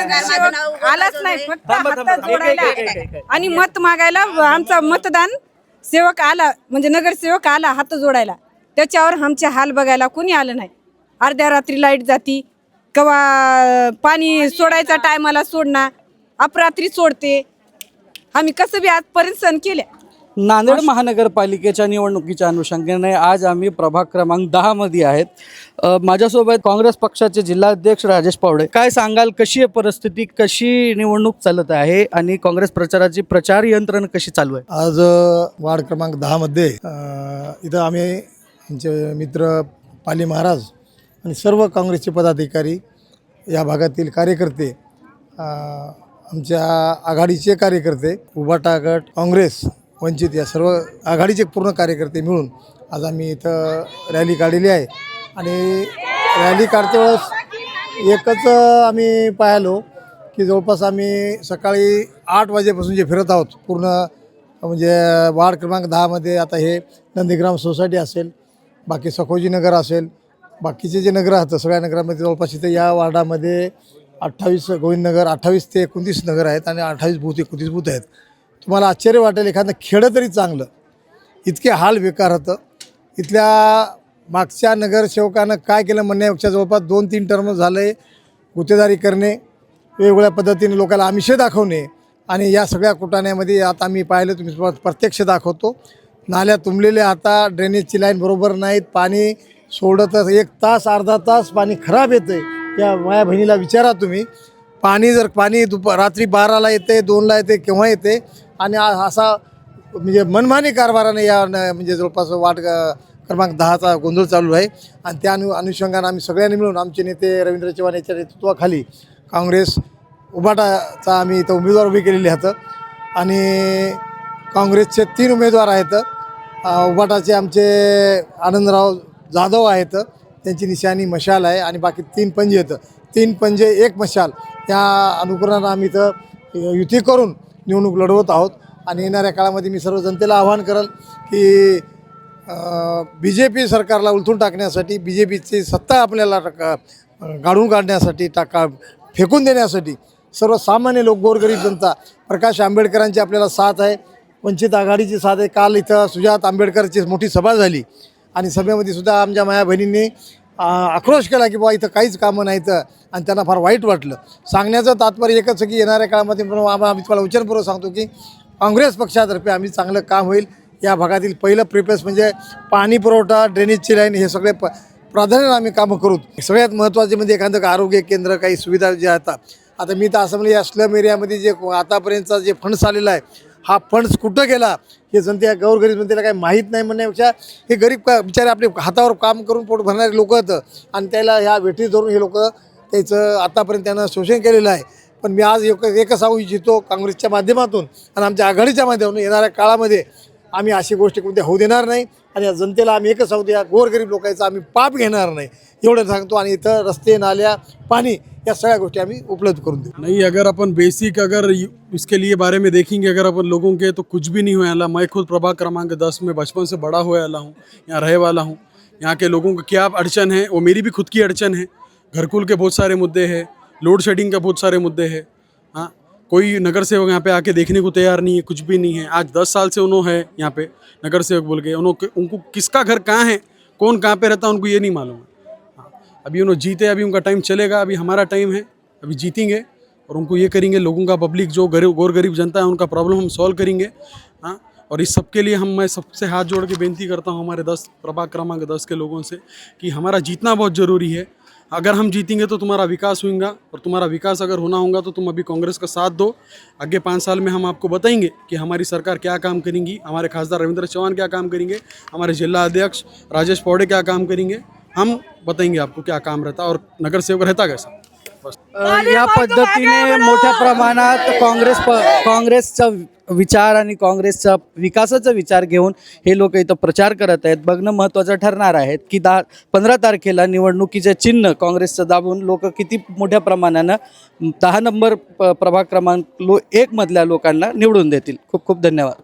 नगरसेवक आलाच नाही, फक्त हात जोडायला आणि मत मागायला आमचा मतदान सेवक आला, म्हणजे नगरसेवक आला हात जोडायला, त्याच्यावर आमचे हाल बघायला कोणी आलं नाही. अर्ध्या रात्री लाईट जाती, कवा पाणी सोडायचा टायमाला सोडणार, अपरात्री सोडते. आम्ही कसं बी आजपर्यंत सण केले. नांदेड महानगरपालिकेच्या निवडणुकीच्या अनुषंगाने आज आम्ही प्रभाग क्रमांक 10 मध्ये आहेत. माझ्यासोबत काँग्रेस पक्षाचे जिल्हाध्यक्ष राजेश पावडे. काय सांगाल, कशी आहे परिस्थिती, कशी निवडणूक चालत आहे आणि काँग्रेस प्रचाराची प्रचार यंत्रणा कशी चालू आहे? आज वार्ड क्रमांक 10 मध्ये इथं आम्ही आमचे मित्र पाली महाराज आणि सर्व काँग्रेसचे पदाधिकारी, या भागातील कार्यकर्ते, आमच्या आघाडीचे कार्यकर्ते, उभाटा गट, काँग्रेस, वंचित या सर्व आघाडीचे पूर्ण कार्यकर्ते मिळून आज आम्ही इथं रॅली काढलेली आहे. आणि रॅली काढते वेळेस एकच आम्ही पाहिलो की जवळपास आम्ही सकाळी 8 वाजेपासून जे फिरत आहोत पूर्ण, म्हणजे वार्ड क्रमांक 10 मध्ये आता हे नंदीग्राम सोसायटी असेल, बाकी सखोजीनगर असेल, बाकीचे जे नगर आहेत सगळ्या नगरामध्ये जवळपास इथं या वार्डामध्ये 28 गोविंदनगर, 28 ते 29 नगर आहेत आणि 28 बूथ 29 बूथ आहेत. तुम्हाला आश्चर्य वाटेल, एखादं खेडं तरी चांगलं, इतके हाल बेकार होतं. इथल्या मागच्या नगरसेवकानं काय केलं म्हणण्यापेक्षा जवळपास 2-3 टर्म झाले गुत्तेदारी करणे, वेगवेगळ्या पद्धतीने लोकांना आमिषे दाखवणे. आणि या सगळ्या कुटाण्यामध्ये आता आम्ही पाहिलं, तुम्ही प्रत्यक्ष दाखवतो, नाल्या तुंबलेल्या, आता ड्रेनेजची लाईन बरोबर नाहीत, पाणी सोडतं 1 तास अर्धा तास पाणी खराब येतं आहे. या माझ्या बहिणीला विचारा तुम्ही, पाणी रात्री 12ला येते, 2ला येते, केव्हा येते. आणि असा म्हणजे मनमानी कारभाराने या म्हणजे जवळपास वार्ड क्रमांक 10चा गोंधळ चालू आहे. आणि त्या अनुषंगाने आम्ही सगळ्यांनी मिळून, आमचे नेते रवींद्र चव्हाण यांच्या नेतृत्वाखाली काँग्रेस उभाटाचा आम्ही इथं उमेदवार उभे केलेले आहेत. आणि काँग्रेसचे 3 उमेदवार आहेत. उभाटाचे आमचे आनंदराव जाधव आहेत, त्यांची निशाणी मशाल आहे, आणि बाकी 3 पंजे आहेत, 3 पंजे 1 मशाल, या अनुकरणानं आम्ही इथं युती करून निवडणूक लढवत आहोत. आणि येणाऱ्या काळामध्ये मी सर्व जनतेला आवाहन करेल की BJP सरकारला उलथून टाकण्यासाठी, BJPची सत्ता आपल्याला गाडून काढण्यासाठी, फेकून देण्यासाठी सर्वसामान्य लोक, गोरगरीब जनता, प्रकाश आंबेडकरांची आपल्याला साथ आहे, वंचित आघाडीची साथ आहे. काल इथं सुजात आंबेडकरची मोठी सभा झाली आणि सभेमध्ये सुद्धा आमच्या माया बहिणींनी आक्रोश केला की बाबा इथं काहीच कामं नाहीत, आणि त्यांना फार वाईट वाटलं. सांगण्याचं तात्पर्य एकच की येणाऱ्या काळामध्ये आम्ही तुम्हाला उच्चपूर्वक सांगतो की काँग्रेस पक्षातर्फे आम्ही चांगलं काम होईल. या भागातील पहिलं प्रिफरन्स म्हणजे पाणी पुरवठा, ड्रेनेजची लाईन, हे सगळे प्राधान्याने आम्ही कामं करू. सगळ्यात महत्त्वाचे म्हणजे एखादं आरोग्य केंद्र, काही सुविधा ज्या आहेत. आता मी तर असं म्हणजे या स्लम एरियामध्ये जे आतापर्यंतचा जे फंड्स आलेला आहे, हा फंड्स कुठं गेला हे जनते, गोरगरीब जनतेला काही माहीत नाही म्हणण्यापेक्षा, हे गरीब बिचारे आपले हातावर काम करून पोट भरणारे लोक आहेत, आणि त्याला ह्या वेठी धरून हे लोक त्याचं आतापर्यंत त्यानं शोषण केलेलं आहे. पण मी आज एकच सांगू इच्छितो, काँग्रेसच्या माध्यमातून आणि आमच्या आघाडीच्या माध्यमातून येणाऱ्या काळामध्ये आम्ही अशी गोष्टी कोणत्या होऊ देणार नाही. आणि या जनतेला आम्ही एकच सांगतो, या गोरगरीब लोकांचा आम्ही पाप घेणार नाही, एवढं सांगतो. आणि इथं रस्ते, नाल्या, पाणी, या सगळ्या गोष्टी आम्ही उपलब्ध करून देऊ. नहीं, अगर अपन बेसिक अगर इसके लिए बारे में देखेंगे, अगर अपन लोगों के, तो कुछ भी नहीं हुआ है. मैं खुद प्रभाग क्रमांक 10 में बचपन से बड़ा हुआ हूँ, यहाँ रहे वाला हूँ. यहाँ के लोगों को क्या अड़चन है, वो मेरी भी खुद की अड़चन है. घरकुल के बहुत सारे मुद्दे हैं, लोड शेडिंग के बहुत सारे मुद्दे हैं. हाँ, कोई नगर सेवक यहाँ पे आके देखने को तैयार नहीं है, कुछ भी नहीं है. आज 10 साल से उन्होंने है यहाँ पे नगर सेवक बोल के, उनको किसका घर कहाँ है, कौन कहाँ पे रहता है, उनको ये नहीं मालूम है. अभी उन्होंने जीते, अभी उनका टाइम चलेगा, अभी हमारा टाइम है, अभी जीतेंगे और उनको ये करेंगे. लोगों का, पब्लिक जो गोर गरीब जनता है, उनका प्रॉब्लम हम सॉल्व करेंगे. हाँ, और इस सब के लिए मैं सबसे हाथ जोड़ के बेनती करता हूँ हमारे 10 प्रभाग क्रमांक 10 के लोगों से कि हमारा जीतना बहुत ज़रूरी है. अगर हम जीतेंगे तो तुम्हारा विकास होगा, और तुम्हारा विकास अगर होना होगा तो तुम अभी कांग्रेस का साथ दो. आगे 5 साल में हम आपको बताएंगे कि हमारी सरकार क्या काम करेंगी, हमारे खासदार रविंद्र चौहान क्या काम करेंगे, हमारे जिला अध्यक्ष राजेश पावडे क्या काम करेंगे, हम बताएंगे आपको क्या काम रहता और नगर सेवक रहता कैसा. या पद्धतीने मोठ्या प्रमाणात काँग्रेसचा विचार आणि काँग्रेसचा विकासाचा विचार घेऊन हे लोक इथं प्रचार करत आहेत. बघणं महत्त्वाचं ठरणार आहे की 15 तारखेला निवडणुकीचे चिन्ह काँग्रेसचं दाबून लोक किती मोठ्या प्रमाणानं 10 नंबर प्रभाग क्रमांक 1 मधल्या लोकांना निवडून देतील. खूप खूप धन्यवाद.